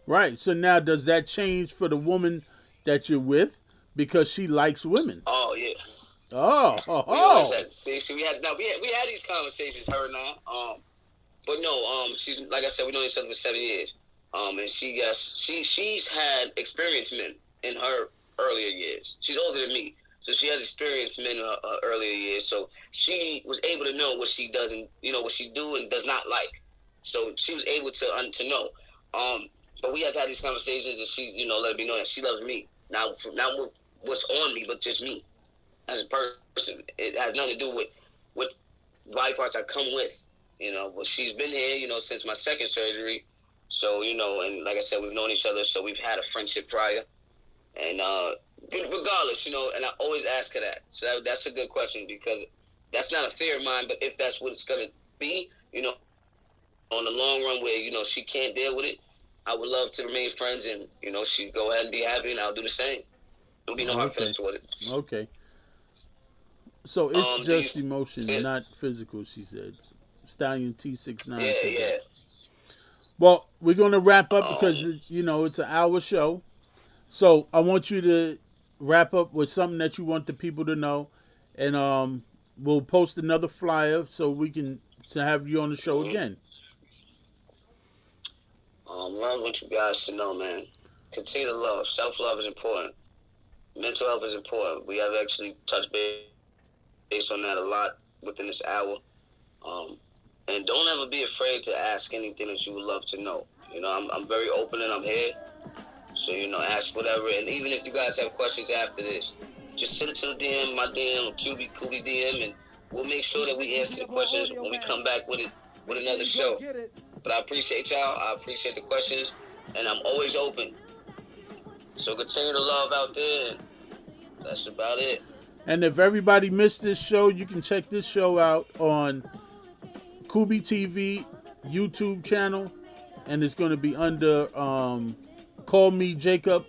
Right. So now, does that change for the woman that you're with because she likes women? Oh yeah. We had these conversations, her and I. But no, she's like I said, we known each other for 7 years. And she's had experienced men in her earlier years. She's older than me, so she has experienced men in her earlier years. So she was able to know what she does and what she do and does not like. So she was able to know. But we have had these conversations, and she, let me know that she loves me. Now, not what's on me, but just me as a person. It has nothing to do with what body parts I come with. But she's been here, since my second surgery. So, and like I said, we've known each other, so we've had a friendship prior. And regardless, and I always ask her that. So that's a good question, because that's not a fear of mine, but if that's what it's going to be, on the long run where, she can't deal with it, I would love to remain friends, and, she'd go ahead and be happy, and I'll do the same. There'll be no hard feelings toward it. Okay. So it's just Yeah. emotion, not physical, she said. Stallion T69. Yeah, yeah. Well, we're going to wrap up because, it's an hour show. So I want you to wrap up with something that you want the people to know. And we'll post another flyer so we can have you on the show again. I want you guys to know, man. Continue to love. Self-love is important. Mental health is important. We have actually touched base on that a lot within this hour. And don't ever be afraid to ask anything that you would love to know. I'm very open and I'm here. So, ask whatever. And even if you guys have questions after this, just send it to the DM, my DM, or QB DM, and we'll make sure that we answer the questions when we come back with another show. But I appreciate y'all. I appreciate the questions. And I'm always open. So continue to love out there. And that's about it. And if everybody missed this show, you can check this show out on Kubi TV YouTube channel. And it's going to be under Call Me Jacob.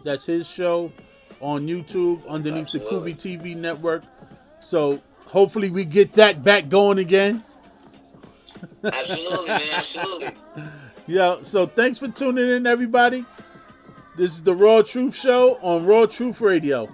That's his show on YouTube underneath the Kubi TV network. So hopefully we get that back going again. Absolutely, man. Absolutely. Yeah, so thanks for tuning in, everybody. This is the Raw Truth Show on Raw Truth Radio.